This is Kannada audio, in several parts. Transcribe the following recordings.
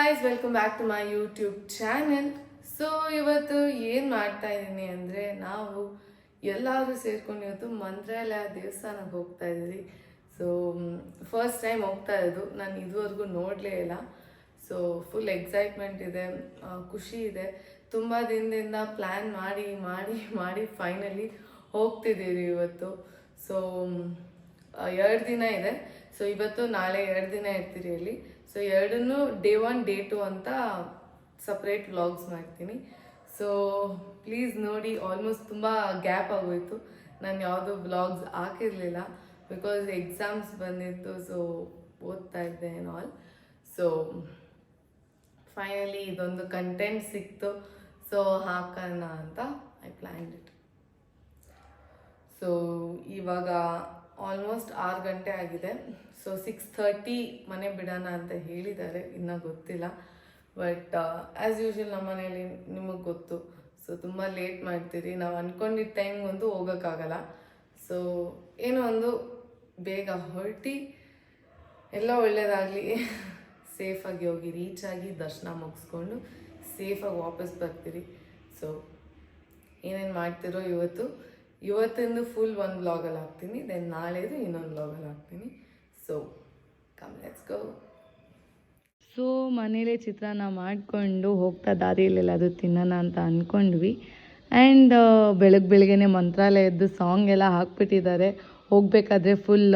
guys, welcome back to my YouTube channel. So ಇವತ್ತು ಏನು ಮಾಡ್ತಾ ಇದ್ದೀನಿ ಅಂದರೆ ನಾವು ಎಲ್ಲರೂ ಸೇರ್ಕೊಂಡು ಇವತ್ತು ಮಂತ್ರಾಲಯ ದೇವಸ್ಥಾನಕ್ಕೆ ಹೋಗ್ತಾ ಇದ್ದೀವಿ. ಸೊ ಫಸ್ಟ್ ಟೈಮ್ ಹೋಗ್ತಾ ಇರೋದು, ನಾನು ಇದುವರೆಗೂ ನೋಡಲೇ ಇಲ್ಲ. ಸೊ ಫುಲ್ ಎಕ್ಸೈಟ್ಮೆಂಟ್ ಇದೆ, ಖುಷಿ ಇದೆ. ತುಂಬ ದಿನದಿಂದ ಪ್ಲ್ಯಾನ್ ಮಾಡಿ ಮಾಡಿ ಮಾಡಿ ಫೈನಲಿ ಹೋಗ್ತಿದ್ದೀವಿ ಇವತ್ತು. ಸೊ 2 ದಿನ ಇದೆ. ಸೊ ಇವತ್ತು ನಾಳೆ 2 ದಿನ ಇರ್ತೀರಿ ಅಲ್ಲಿ. ಸೊ ಎರಡನ್ನೂ ಡೇ 1 ಡೇ 2 ಅಂತ ಸಪ್ರೇಟ್ ವ್ಲಾಗ್ಸ್ ಮಾಡ್ತೀನಿ. ಸೊ ಪ್ಲೀಸ್ ನೋಡಿ. ಆಲ್ಮೋಸ್ಟ್ ತುಂಬ ಗ್ಯಾಪ್ ಆಗೋಯಿತು, ನಾನು ಯಾವುದೋ ವ್ಲಾಗ್ಸ್ ಹಾಕಿರಲಿಲ್ಲ ಬಿಕಾಸ್ ಎಕ್ಸಾಮ್ಸ್ ಬಂದಿತ್ತು. ಸೊ ಓದ್ತಾ ಇದ್ದೆ ಆ್ಯಂಡ್ ಆಲ್. ಸೊ ಫೈನಲಿ ಇದೊಂದು ಕಂಟೆಂಟ್ ಸಿಕ್ತು, ಸೊ ಹಾಕೋಣ ಅಂತ ಐ ಪ್ಲ್ಯಾನ್ಡ್ ಇಟ್. ಸೊ ಇವಾಗ ಆಲ್ಮೋಸ್ಟ್ 6 ಗಂಟೆ ಆಗಿದೆ. ಸೊ 6:30 ಮನೆ ಬಿಡೋಣ ಅಂತ ಹೇಳಿದ್ದಾರೆ, ಇನ್ನೂ ಗೊತ್ತಿಲ್ಲ. ಬಟ್ ಆ್ಯಸ್ ಯೂಶ್ವಲ್ ನಮ್ಮ ಮನೇಲಿ ನಿಮಗೆ ಗೊತ್ತು, ಸೊ ತುಂಬ ಲೇಟ್ ಮಾಡ್ತೀರಿ. ನಾವು ಅಂದ್ಕೊಂಡಿದ್ದ ಟೈಮ್ಗಂತೂ ಹೋಗೋಕ್ಕಾಗಲ್ಲ. ಸೊ ಏನೋ ಒಂದು ಬೇಗ ಹೊರಟಿ ಎಲ್ಲ ಒಳ್ಳೆಯದಾಗಲಿ, ಸೇಫಾಗಿ ಹೋಗಿ ರೀಚ್ ಆಗಿ ದರ್ಶನ ಮುಗಿಸ್ಕೊಂಡು ಸೇಫಾಗಿ ವಾಪಸ್ ಬರ್ತೀರಿ. ಸೊ ಏನೇನು ಮಾಡ್ತಿರೋ ಇವತ್ತಿಂದು ಫುಲ್ ಒಂದು ವ್ಲಾಗಲ್ಲಿ ಹಾಕ್ತೀನಿ, ದೆನ್ ನಾಳೆದು ಇನ್ನೊಂದು ವ್ಲಾಗಲ್ಲಿ ಹಾಕ್ತೀನಿ. So come let's go. So ಮನೇಲೇ ಚಿತ್ರಾನ್ನ ಮಾಡಿಕೊಂಡು ಹೋಗ್ತಾ ದಾರಿಯಲ್ಲೆಲ್ಲ ಅದು ತಿನ್ನೋಣ ಅಂತ ಅಂದ್ಕೊಂಡ್ವಿ. ಆ್ಯಂಡ್ ಬೆಳಗ್ಗೆನೆ ಮಂತ್ರಾಲಯದ್ದು ಸಾಂಗ್ ಎಲ್ಲ ಹಾಕ್ಬಿಟ್ಟಿದ್ದಾರೆ. ಹೋಗಬೇಕಾದ್ರೆ full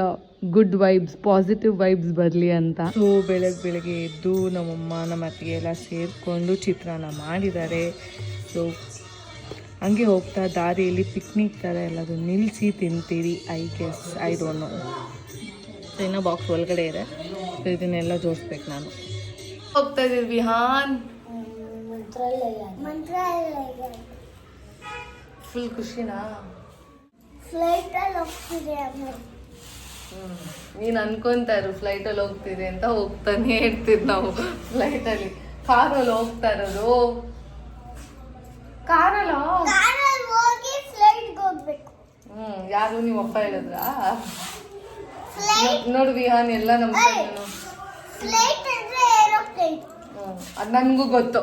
good vibes, positive vibes ಬರಲಿ ಅಂತ. ಸೊ ಬೆಳಗ್ಗೆ ಎದ್ದು ನಮ್ಮಮ್ಮ ನಮ್ಮ ಅತ್ತಿಗೆ ಎಲ್ಲ ಸೇರಿಕೊಂಡು ಚಿತ್ರಾನ್ನ ಮಾಡಿದ್ದಾರೆ. ಸೊ ಹಂಗೆ ಹೋಗ್ತಾ ದಾರಿಯಲ್ಲಿ ಪಿಕ್ನಿಕ್ ಥರ ಎಲ್ಲದು ನಿಲ್ಲಿಸಿ ತಿಂತೀರಿ, ಐ ಡೋಂಟ್ ನೋ. ಸೊ ಇನ್ನೂ ಬಾಕ್ಸ್ ಒಳಗಡೆ ಇದೆ, ಸೊ ಇದನ್ನೆಲ್ಲ ಜೋಡಿಸ್ಬೇಕು ನಾನು. ಹೋಗ್ತಾ ಇದ್ದೀವಿ ವಿಹಾನ್, ಫುಲ್ ಖುಷಿನಾ? ನೀನು ಅನ್ಕೊಂತಾ ಇರು ಫ್ಲೈಟಲ್ಲಿ ಹೋಗ್ತಿದೆ ಅಂತ, ಹೋಗ್ತಾನೆ ಇರ್ತಿದ್ ನಾವು ಫ್ಲೈಟಲ್ಲಿ. ಕಾರಲ್ಲಿ ಹೋಗ್ತಾ ಇರೋದು, ಕಾರಲ್ಲ ಯಾರು ನೀವು ಅಪ್ಪ ಹೇಳಿದ್ರಾ? ನೋಡು ವಿಹಾನ್ ಎಲ್ಲ ನಮ್ಮ ಅದು ನನಗೂ ಗೊತ್ತು,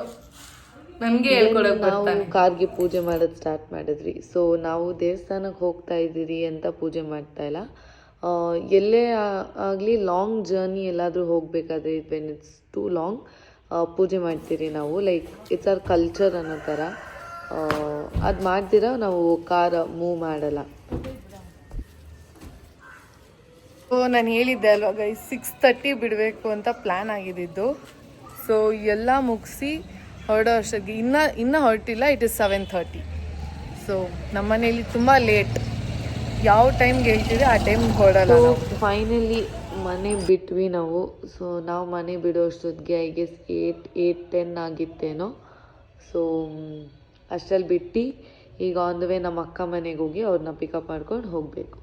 ನನಗೆ ಹೇಳ್ಕೊಡಕ್ ಬರ್ತಾನೆ. ಕಾರ್ಗೆ ಪೂಜೆ ಮಾಡೋದು ಸ್ಟಾರ್ಟ್ ಮಾಡಿದ್ರಿ. ಸೊ ನಾವು ದೇವಸ್ಥಾನಕ್ಕೆ ಹೋಗ್ತಾ ಇದ್ದೀರಿ ಅಂತ ಪೂಜೆ ಮಾಡ್ತಾ ಇಲ್ಲ. ಎಲ್ಲೇ ಆಗಲಿ ಲಾಂಗ್ ಜರ್ನಿ ಎಲ್ಲಾದರೂ ಹೋಗಬೇಕಾದ್ರೆ ವೆನ್ ಇಟ್ಸ್ ಟೂ ಲಾಂಗ್ ಪೂಜೆ ಮಾಡ್ತೀರಿ ನಾವು. ಲೈಕ್ ಇಟ್ಸ್ ಆರ್ ಕಲ್ಚರ್ ಅನ್ನೋ ಥರ. ಅದು ಮಾಡ್ದಿರ ನಾವು ಕಾರ್ ಮೂವ್ ಮಾಡಲ್ಲ. ಸೊ ನಾನು ಹೇಳಿದ್ದೆ ಅಲ್ವಾ ಗೈಸ್, 6:30 ಬಿಡಬೇಕು ಅಂತ ಪ್ಲ್ಯಾನ್ ಆಗಿದ್ದು. ಸೊ ಎಲ್ಲ ಮುಗಿಸಿ ಹೊರಡೋ ಅಷ್ಟೊತ್ತಿಗೆ ಇನ್ನೂ ಹೊರಟಿಲ್ಲ, ಇಟ್ ಇಸ್ 7:30. ಸೊ ನಮ್ಮ ಮನೇಲಿ ತುಂಬ ಲೇಟ್, ಯಾವ ಟೈಮ್ಗೆ ಹೇಳ್ತಿದ್ರೆ ಆ ಟೈಮ್ಗೆ ಹೊರಡಲ್ಲ. ಫೈನಲಿ ಮನೆ ಬಿಟ್ವಿ ನಾವು. ಸೊ ನಾವು ಮನೆ ಬಿಡೋ ಅಷ್ಟೊತ್ತಿಗೆ ಐ ಗೆಸ್ 8-10 ಆಗಿತ್ತೇನೋ. ಸೊ ಅಷ್ಟರಲ್ಲಿ ಬಿಟ್ಟು ಈಗ ಆನ್ ದ ವೇ ನಮ್ಮ ಅಕ್ಕ ಮನೆಗೆ ಹೋಗಿ ಅವ್ರನ್ನ ಪಿಕಪ್ ಮಾಡ್ಕೊಂಡು ಹೋಗಬೇಕು.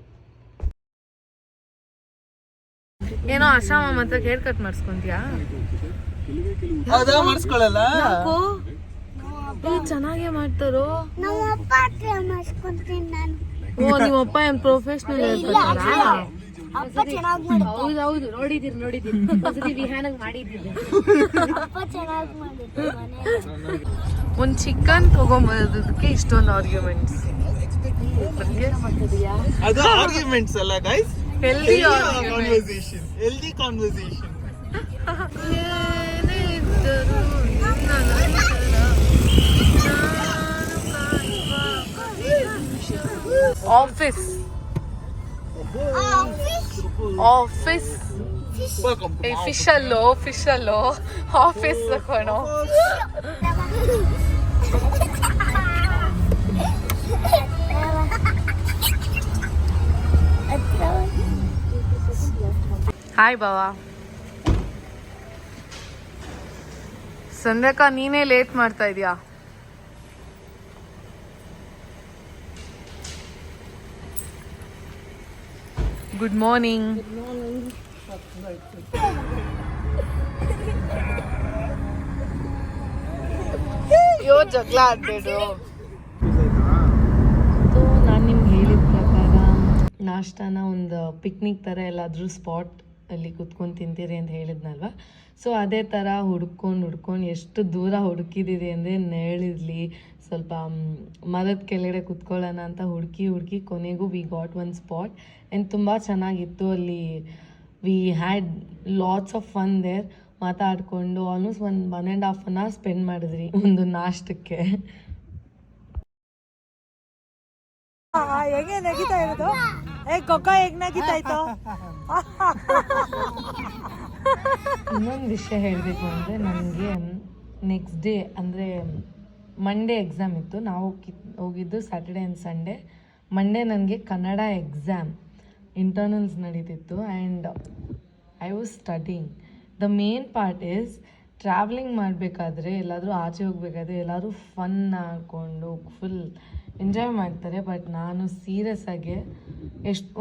ಏನೋ ಆಶಾಮ ಮಾತ್ರ ಹೇರ್ ಕಟ್ ಮಾಡಿಸ್ಕೊಂತೀಯಾ? ಚೆನ್ನಾಗೇ ಮಾಡ್ತಾರೋ. ಓ ನಿಮ್ಮಪ್ಪ ಏನ್ ಪ್ರೊಫೆಷನಲ್ ಹೇರ್ ಕಟ್? ಹೌದು, ನೋಡಿದ್ದೀನಿ ವಿಹಾನಂಗ್ ಮಾಡಿದ್ದೀನಿ. ಒಂದು ಚಿಕನ್ ತಗೊಂಬರೋದಕ್ಕೆ ಇಷ್ಟೊಂದು ಆರ್ಗ್ಯುಮೆಂಟ್ಸ್. ಅದು ಆರ್ಗ್ಯುಮೆಂಟ್ಸ್ ಅಲ್ಲ ಗೈಸ್, ಹೆಲ್ದಿ ಕಾನ್ವರ್ಸೇಷನ್. ಆಫೀಸ್ ಫಿಶಲ್ಲೋ ಆಫೀಸ್ ಕಣೋ. ಹಾಯ್ ಬಾವಾ. ಸಂಧ್ಯಕ್ಕ ನೀನೇ ಲೇಟ್ ಮಾಡ್ತಾ ಇದೀಯಾ? Good morning. ಅಯ್ಯೋ ಜಗಳ ಆಡ್ಬೇಡು. ನಾನು ನಿಮ್ಗೆ ಹೇಳಿದ ಪ್ರಕಾರ ನಾಷ್ಟಾನ ಒಂದು ಪಿಕ್ನಿಕ್ ಥರ ಎಲ್ಲಾದರೂ ಸ್ಪಾಟ್ ಅಲ್ಲಿ ಕುತ್ಕೊಂಡು ತಿಂತೀರಿ ಅಂತ ಹೇಳಿದ್ನಲ್ವ. ಸೊ ಅದೇ ಥರ ಹುಡ್ಕೊಂಡು ಎಷ್ಟು ದೂರ ಹುಡುಕಿದ್ದೀರಿ ಅಂದರೆ ನೆರಳಿರಲಿ ಸ್ವಲ್ಪ ಮರದ ಕೆಳಗಡೆ ಕುತ್ಕೊಳ್ಳೋಣ ಅಂತ ಹುಡುಕಿ ಕೊನೆಗೂ we got one spot and ತುಂಬ ಚೆನ್ನಾಗಿತ್ತು. ಅಲ್ಲಿ we had lots of fun there. ಮಾತಾಡಿಕೊಂಡು ಆಲ್ಮೋಸ್ಟ್ 1.5 hour ಸ್ಪೆಂಡ್ ಮಾಡಿದ್ರಿ ಒಂದು ನಾಷ್ಟಕ್ಕೆ. ಹೇಗೆ ನಗಿತಾ ಇರೋದು? ಕೊಕ್ಕ ಹೇಗೆ ನಗಿತಾ ಇತ್ತು? ಇನ್ನೊಂದು ವಿಷಯ ಹೇಳಬೇಕು ಅಂದರೆ ನನಗೆ ನೆಕ್ಸ್ಟ್ ಡೇ ಅಂದರೆ ಮಂಡೇ ಎಕ್ಸಾಮ್ ಇತ್ತು. ನಾವು ಹೋಗಿದ್ದು ಸ್ಯಾಟರ್ಡೆ ಆ್ಯಂಡ್ ಸಂಡೇ. ಮಂಡೇ ನನಗೆ ಕನ್ನಡ ಎಕ್ಸಾಮ್ ಇಂಟರ್ನಲ್ಸ್ ನಡೀತಿತ್ತು and I was studying. The main part is travelling ಮಾಡಬೇಕಾದ್ರೆ ಎಲ್ಲಾದರೂ ಆಚೆ ಹೋಗ್ಬೇಕಾದ್ರೆ ಎಲ್ಲರೂ ಫನ್ ಹಾಕ್ಕೊಂಡು ಫುಲ್ ಎಂಜಾಯ್ ಮಾಡ್ತಾರೆ. ಬಟ್ ನಾನು ಸೀರಿಯಸ್ ಆಗಿ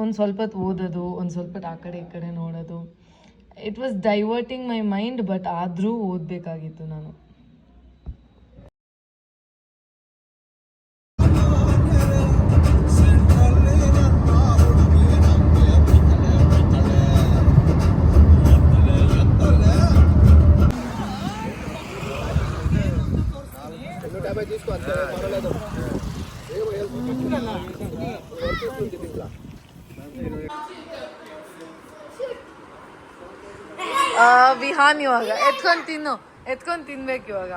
ಒಂದು ಸ್ವಲ್ಪ ಹೊತ್ತು ಓದೋದು, ಒಂದು ಸ್ವಲ್ಪ ಹೊತ್ತು ಆ ಕಡೆ ಈ ಕಡೆ ನೋಡೋದು, it was diverting my mind. But ಆದರೂ ಓದಬೇಕಾಗಿತ್ತು ನಾನು. ವಿಹಾನ್ ಇವಾಗ ಎತ್ಕೊಂಡು ತಿನ್ಬೇಕು ಇವಾಗ.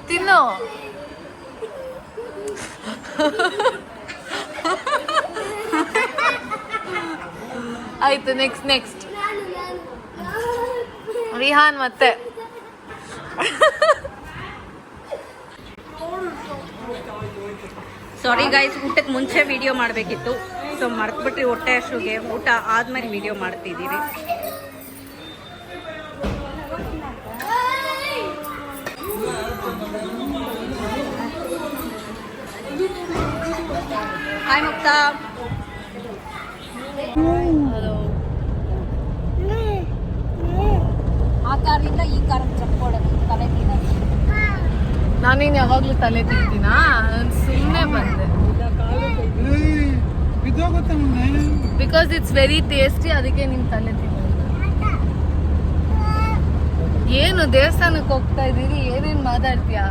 ತಿನ್ನು. ಆಯ್ತು, ನೆಕ್ಸ್ಟ್ ವಿಹಾನ್ ಮತ್ತೆ. ಸಾರಿ ಗೈಸ್, ಊಟಕ್ಕೆ ಮುಂಚೆ ವಿಡಿಯೋ ಮಾಡಬೇಕಿತ್ತು. ಸೊ ಮರ್ತ್ಬಿಟ್ರಿ ಹೊಟ್ಟೆ ಅಷ್ಟುಗೆ. ಊಟ ಆದ್ಮೇಲೆ ವಿಡಿಯೋ ಮಾಡ್ತಿದ್ದೀವಿ. ಹಾಯ್ ಮುಕ್ತಾ. ಆ ಕಾರಿಂದ ಈ ಕಾರಕ್ಕೆ ಚಕ್ಕೊಡೋದು, ತಲೆ ತಿನ್ನೋದು. ನಾನೇನು ಯಾವಾಗಲೂ ತಲೆ ತಿಂತೀನಾ? ನಾನು ಸುಮ್ಮನೆ ಬಂದೆ. ಬಿಕಾಸ್ ಇಟ್ಸ್ ವೆರಿ ಟೇಸ್ಟಿ, ಅದಕ್ಕೆ ನಿಮ್ ತಲೆ ತಿನ್ನೋದು. ಏನು ದೇವಸ್ಥಾನಕ್ಕೆ ಹೋಗ್ತಾ ಇದೀರಿ, ಏನೇನು ಮಾತಾಡ್ತೀಯಾ?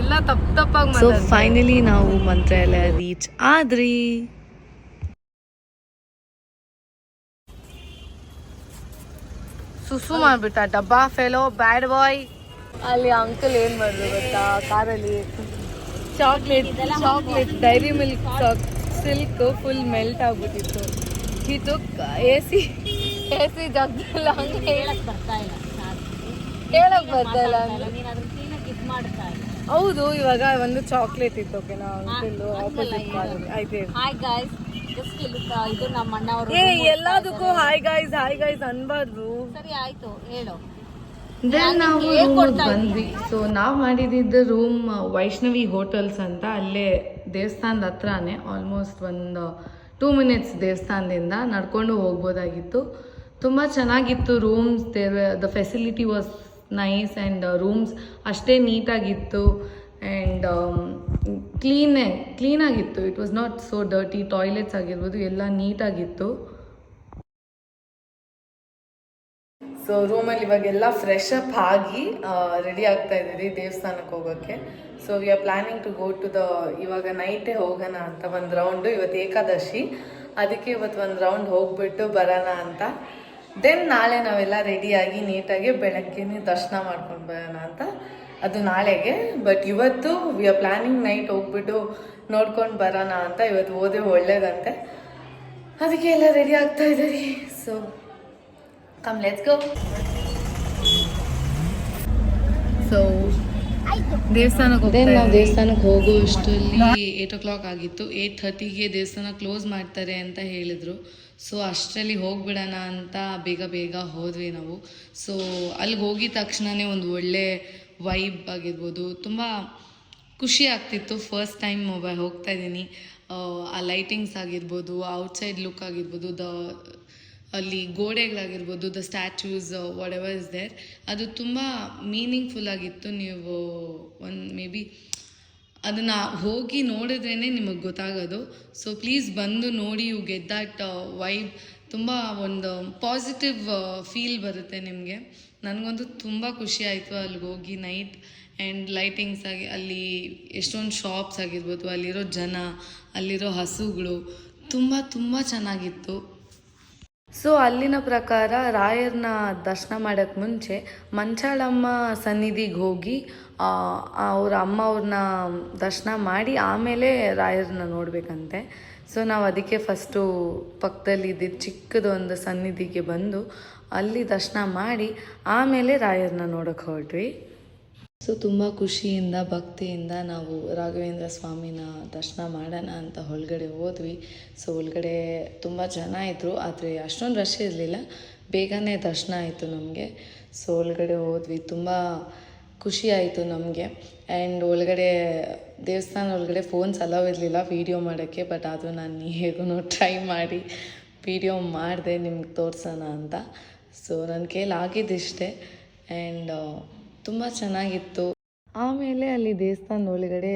ಇಲ್ಲ ತಪ್ಪಾಗಿ. ಸೊ ಫೈನಲಿ ನಾವು ಮಂತ್ರಾಲಯ ರೀಚ್ ಆದ್ರಿ. ಸುಸು ಮಾಡ್ಬಿಟ್ಟ ಡಬ್ಬಾ ಫೆಲೋ ಬ್ಯಾಡ್ ಬಾಯ್. ಅಲ್ಲಿ ಅಂಕಲ್ ಏನ್ ಮಾಡಿದ್ರು ಗೊತ್ತಾ, ಕಾರಲ್ಲಿ chocolate dairy milk silk full melt ಆಗ್ಬಿಟ್ಟಿತ್ತು. ಹಿ ತುಕ್ ಎಸಿ ಜಗ್ದಲ್ಲ, ಹಂಗೆ ಹೇಳಕ್ ಬರ್ತಾ ಇಲ್ಲ ಹೌದು. ಇವಾಗ ಒಂದು ಚಾಕ್ಲೇಟ್ ಇತ್ತು, ಓಕೆನಾ ಅಂಕಲ್ ಆಪೋಸಿಟ್ ಕಾರಲ್ಲಿ. ಆಯ್ತು, ಹಾಯ್ ಗಾಯ್ಸ್, ಇದು ನಮ್ಮ ಅಣ್ಣ ಅವರು. ಎಲ್ಲದಕ್ಕೂ ಹಾಯ್ ಗೈಸ್ ಅನ್ಬಾರ್ದು. ಸರಿ ಆಯ್ತು, ಹೇಳು. ದೆನ್ ನಾವು ರೂಮಿಗೆ ಬಂದ್ವಿ. ಸೊ ನಾವು ಮಾಡಿದ್ದು ರೂಮ್ ವೈಷ್ಣವಿ ಹೋಟೆಲ್ಸ್ ಅಂತ, ಅಲ್ಲೇ ದೇವಸ್ಥಾನದ ಹತ್ರನೇ. ಆಲ್ಮೋಸ್ಟ್ ಒಂದು 2 minutes ದೇವಸ್ಥಾನದಿಂದ ನಡ್ಕೊಂಡು ಹೋಗ್ಬೋದಾಗಿತ್ತು. ತುಂಬ ಚೆನ್ನಾಗಿತ್ತು rooms. The facility was nice and rooms ಅಷ್ಟೇ ನೀಟಾಗಿತ್ತು ಆ್ಯಂಡ್ ಕ್ಲೀನಾಗಿತ್ತು. It was not so dirty. Toilets ಆಗಿರ್ಬೋದು ಎಲ್ಲ ನೀಟಾಗಿತ್ತು. ಸೊ ರೂಮಲ್ಲಿ ಇವಾಗೆಲ್ಲ ಫ್ರೆಶ್ ಅಪ್ ಆಗಿ ರೆಡಿ ಆಗ್ತಾ ಇದ್ದೀವಿ ದೇವಸ್ಥಾನಕ್ಕೆ ಹೋಗೋಕ್ಕೆ. So we are planning to go to ಇವಾಗ ನೈಟೇ ಹೋಗೋಣ ಅಂತ ಒಂದು ರೌಂಡು. ಇವತ್ತು ಏಕಾದಶಿ, ಅದಕ್ಕೆ ಇವತ್ತು ಒಂದು ರೌಂಡ್ ಹೋಗ್ಬಿಟ್ಟು ಬರೋಣ ಅಂತ. ದೆನ್ ನಾಳೆ ನಾವೆಲ್ಲ ರೆಡಿಯಾಗಿ ನೀಟಾಗಿ ಬೆಳಗ್ಗೆನೇ ದರ್ಶನ ಮಾಡ್ಕೊಂಡು ಬರೋಣ ಅಂತ, ಅದು ನಾಳೆಗೆ. ಬಟ್ ಇವತ್ತು ವಿ ಆರ್ ಪ್ಲ್ಯಾನಿಂಗ್ ನೈಟ್ ಹೋಗ್ಬಿಟ್ಟು ನೋಡ್ಕೊಂಡು ಬರೋಣ ಅಂತ. ಇವತ್ತು ಹೋದ್ರೆ ಒಳ್ಳೇದಂತೆ, ಅದಕ್ಕೆ ಎಲ್ಲ ರೆಡಿ ಆಗ್ತಾ ಇದ್ದೀರಿ. So come let's go. So ದೇವಸ್ಥಾನಕ್ಕೆ ಹೋಗುವಷ್ಟರಲ್ಲಿ 8 o'clock ಆಗಿತ್ತು. 8:30ಗೆ ದೇವಸ್ಥಾನ ಕ್ಲೋಸ್ ಮಾಡ್ತಾರೆ ಅಂತ ಹೇಳಿದರು. ಸೊ ಅಷ್ಟರಲ್ಲಿ ಹೋಗ್ಬಿಡೋಣ ಅಂತ ಬೇಗ ಹೋದ್ವಿ ನಾವು. ಸೊ ಅಲ್ಲಿಗೆ ಹೋಗಿದ ತಕ್ಷಣವೇ ಒಂದು ಒಳ್ಳೆ ವೈಬ್ ಆಗಿರ್ಬೋದು, ತುಂಬ ಖುಷಿ ಆಗ್ತಿತ್ತು. ಫಸ್ಟ್ ಟೈಮ್ ಹೋಗ್ತಾ ಇದ್ದೀನಿ. ಆ ಲೈಟಿಂಗ್ಸ್ ಆಗಿರ್ಬೋದು, ಔಟ್ಸೈಡ್ ಲುಕ್ ಆಗಿರ್ಬೋದು, ಅಲ್ಲಿ ಗೋಡೆಗಳಾಗಿರ್ಬೋದು, the statues whatever is there, ಅದು ತುಂಬ ಮೀನಿಂಗ್ಫುಲ್ ಆಗಿತ್ತು. ನೀವು ಒಂದು ಮೇ ಬಿ ಅದನ್ನು ಹೋಗಿ ನೋಡಿದ್ರೇ ನಿಮಗೆ ಗೊತ್ತಾಗೋದು. ಸೊ ಪ್ಲೀಸ್ ಬಂದು ನೋಡಿ, ಯು ಗೆಟ್ ದ್ಯಾಟ್ ವೈಬ್. ತುಂಬ ಒಂದು ಪಾಸಿಟಿವ್ ಫೀಲ್ ಬರುತ್ತೆ ನಿಮಗೆ. ನನಗಂತೂ ತುಂಬ ಖುಷಿ ಆಯಿತು ಅಲ್ಲಿಗೆ ಹೋಗಿ ನೈಟ್ ಆ್ಯಂಡ್ ಲೈಟಿಂಗ್ಸ್ ಆಗಿ ಅಲ್ಲಿ ಎಷ್ಟೊಂದು ಶಾಪ್ಸ್ ಆಗಿರ್ಬೋದು, ಅಲ್ಲಿರೋ ಜನ, ಅಲ್ಲಿರೋ ಹಸುಗಳು ತುಂಬ ತುಂಬ ಚೆನ್ನಾಗಿತ್ತು. ಸೊ ಅಲ್ಲಿನ ಪ್ರಕಾರ ರಾಯರ್ನ ದರ್ಶನ ಮಾಡೋಕ್ಕೆ ಮುಂಚೆ ಮಂಚಾಳಮ್ಮ ಸನ್ನಿಧಿಗೆ ಹೋಗಿ ಅವ್ರ ಅಮ್ಮ ಅವ್ರನ್ನ ದರ್ಶನ ಮಾಡಿ ಆಮೇಲೆ ರಾಯರನ್ನ ನೋಡಬೇಕಂತೆ. ಸೊ ನಾವು ಅದಕ್ಕೆ ಫಸ್ಟು ಪಕ್ಕದಲ್ಲಿದ್ದ ಚಿಕ್ಕದೊಂದು ಸನ್ನಿಧಿಗೆ ಬಂದು ಅಲ್ಲಿ ದರ್ಶನ ಮಾಡಿ ಆಮೇಲೆ ರಾಯರನ್ನ ನೋಡೋಕ್ಕೆ ಹೊರಟ್ವಿ. ಸೊ ತುಂಬ ಖುಷಿಯಿಂದ ಭಕ್ತಿಯಿಂದ ನಾವು ರಾಘವೇಂದ್ರ ಸ್ವಾಮಿನ ದರ್ಶನ ಮಾಡೋಣ ಅಂತ ಒಳಗಡೆ ಹೋದ್ವಿ. ಸೊ ಒಳಗಡೆ ತುಂಬ ಜನ ಇದ್ದರು, ಆದರೆ ಅಷ್ಟೊಂದು ರಶ್ ಇರಲಿಲ್ಲ, ಬೇಗನೆ ದರ್ಶನ ಆಯಿತು ನಮಗೆ. ಸೊ ಒಳಗಡೆ ಹೋದ್ವಿ, ತುಂಬ ಖುಷಿ ಆಯಿತು ನಮಗೆ. ಆ್ಯಂಡ್ ಒಳಗಡೆ ದೇವಸ್ಥಾನ ಒಳಗಡೆ ಫೋನ್ಸ್ ಅಲೌ ಇರಲಿಲ್ಲ ವೀಡಿಯೋ ಮಾಡೋಕ್ಕೆ, ಬಟ್ ಅದು ನಾನು ಹೇಗೂ ಟ್ರೈ ಮಾಡಿ ವೀಡಿಯೋ ಮಾಡಿದೆ ನಿಮ್ಗೆ ತೋರಿಸೋಣ ಅಂತ. ಸೊ ನನ್ನ ಕೈಲಿ ಆಗಿದ್ದಿಷ್ಟೇ. ಆ್ಯಂಡ್ ತುಂಬ ಚೆನ್ನಾಗಿತ್ತು. ಆಮೇಲೆ ಅಲ್ಲಿ ದೇವಸ್ಥಾನದ ಒಳಗಡೆ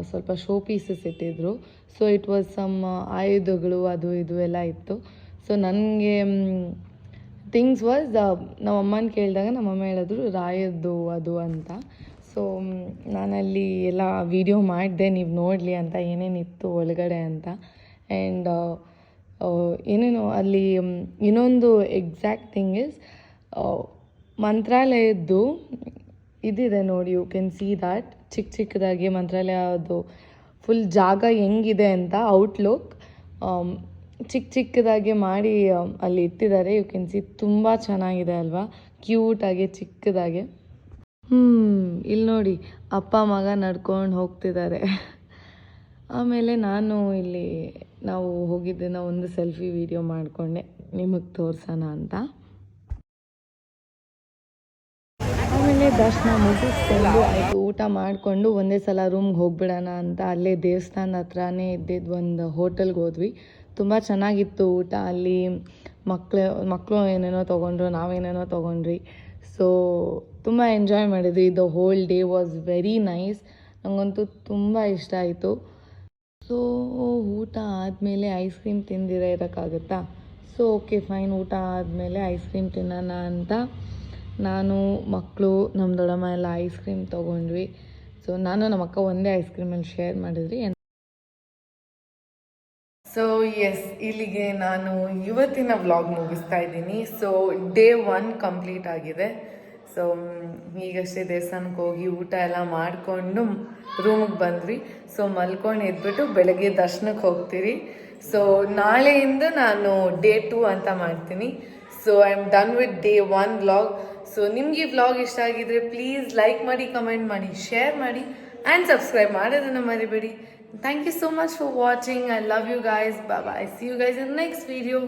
ಸ್ವಲ್ಪ ಶೋ ಪೀಸಸ್ ಇಟ್ಟಿದ್ರು. ಸೊ ಇಟ್ ವಾಸ್ ಸಮ್ ಆಯುಧಗಳು ಅದು ಇದು ಎಲ್ಲ ಇತ್ತು. ಸೊ ನನಗೆ ಥಿಂಗ್ಸ್ ವಾಸ್ ನಮ್ಮ ಅಮ್ಮನ ಕೇಳಿದಾಗ ನಮ್ಮಮ್ಮ ಹೇಳಿದ್ರು ರಾಯದ್ದು ಅದು ಅಂತ. ಸೊ ನಾನಲ್ಲಿ ಎಲ್ಲ ವೀಡಿಯೋ ಮಾಡಿದೆ, ನೀವು ನೋಡಲಿ ಅಂತ ಏನೇನಿತ್ತು ಒಳಗಡೆ ಅಂತ. ಆ್ಯಂಡ್ ಏನೇನು ಅಲ್ಲಿ ಇನ್ನೊಂದು ಎಕ್ಸಾಕ್ಟ್ ಥಿಂಗ್ ಇಸ್ ಮಂತ್ರಾಲಯದ್ದು ಇದಿದೆ ನೋಡಿ, ಯು ಕ್ಯಾನ್ ಸಿ ದ್ಯಾಟ್ ಚಿಕ್ಕದಾಗಿ ಮಂತ್ರಾಲಯ ಅದು ಫುಲ್ ಜಾಗ ಹೆಂಗಿದೆ ಅಂತ ಔಟ್ಲುಕ್ ಚಿಕ್ಕದಾಗಿ ಮಾಡಿ ಅಲ್ಲಿ ಇಟ್ಟಿದ್ದಾರೆ. ಯು ಕ್ಯಾನ್ ಸಿ ತುಂಬ ಚೆನ್ನಾಗಿದೆ ಅಲ್ವಾ, ಕ್ಯೂಟಾಗಿ ಚಿಕ್ಕದಾಗೆ. ಇಲ್ಲಿ ನೋಡಿ ಅಪ್ಪ ಮಗ ನಡ್ಕೊಂಡು ಹೋಗ್ತಿದ್ದಾರೆ. ಆಮೇಲೆ ನಾವು ಹೋಗಿದ್ದನ್ನ ಒಂದು ಸೆಲ್ಫಿ ವಿಡಿಯೋ ಮಾಡಿಕೊಂಡೆ ನಿಮಗೆ ತೋರಿಸೋಣ ಅಂತ. ಆಮೇಲೆ ದರ್ಶನ ಮುಗಿಸ್ಕೊಂಡು ಆಯಿತು, ಊಟ ಮಾಡಿಕೊಂಡು ಒಂದೇ ಸಲ ರೂಮ್ಗೆ ಹೋಗ್ಬಿಡೋಣ ಅಂತ ಅಲ್ಲೇ ದೇವಸ್ಥಾನ ಹತ್ರನೇ ಇದ್ದಿದ್ದು ಒಂದು ಹೋಟೆಲ್ಗೆ ಹೋದ್ವಿ. ತುಂಬ ಚೆನ್ನಾಗಿತ್ತು ಊಟ. ಅಲ್ಲಿ ಮಕ್ಕಳು ಏನೇನೋ ತೊಗೊಂಡ್ರು, ನಾವೇನೇನೋ ತೊಗೊಂಡ್ರಿ. ಸೊ ತುಂಬ ಎಂಜಾಯ್ ಮಾಡಿದ್ವಿ. The whole day was very nice. ನನಗಂತೂ ತುಂಬ ಇಷ್ಟ ಆಯಿತು. ಸೊ ಊಟ ಆದಮೇಲೆ ಐಸ್ ಕ್ರೀಮ್ ತಿಂದಿರ ಇರೋಕ್ಕಾಗುತ್ತಾ? ಸೊ ಓಕೆ ಫೈನ್, ಊಟ ಆದಮೇಲೆ ಐಸ್ ಕ್ರೀಮ್ ತಿನ್ನೋಣ ಅಂತ ನಾನು, ಮಕ್ಕಳು, ನಮ್ಮ ದೊಡ್ಡಮ್ಮ ಎಲ್ಲ ಐಸ್ ಕ್ರೀಮ್ ತೊಗೊಂಡ್ವಿ. ಸೊ ನಾನು ನಮ್ಮ ಅಕ್ಕ ಒಂದೇ ಐಸ್ ಕ್ರೀಮಲ್ಲಿ ಶೇರ್ ಮಾಡಿದ್ವಿ. ಸೊ ಎಸ್, ಇಲ್ಲಿಗೆ ನಾನು ಇವತ್ತಿನ ವ್ಲಾಗ್ ಮುಗಿಸ್ತಾ ಇದ್ದೀನಿ. ಸೊ ಡೇ 1 ಕಂಪ್ಲೀಟ್ ಆಗಿದೆ. ಸೊ ಈಗಷ್ಟೇ ದೇವಸ್ಥಾನಕ್ಕೆ ಹೋಗಿ ಊಟ ಎಲ್ಲ ಮಾಡಿಕೊಂಡು ರೂಮಿಗೆ ಬಂದ್ವಿ. ಸೊ ಮಲ್ಕೊಂಡು ಎದ್ಬಿಟ್ಟು ಬೆಳಗ್ಗೆ ದರ್ಶನಕ್ಕೆ ಹೋಗ್ತೀವಿ. ಸೊ ನಾಳೆಯಿಂದ ನಾನು ಡೇ 2 ಅಂತ ಮಾಡ್ತೀನಿ. So I am done with day 1 vlog. So ನಿಮಗೆ ಈ ವ್ಲಾಗ್ ಇಷ್ಟ ಆಗಿದ್ರೆ ಪ್ಲೀಸ್ ಲೈಕ್ ಮಾಡಿ, ಕಮೆಂಟ್ ಮಾಡಿ, ಶೇರ್ ಮಾಡಿ ಆ್ಯಂಡ್ ಸಬ್ಸ್ಕ್ರೈಬ್ ಮಾಡೋದನ್ನು ಮರಿಬೇಡಿ. Thank you so much for watching. I love you guys. Bye bye. See you guys in the next video.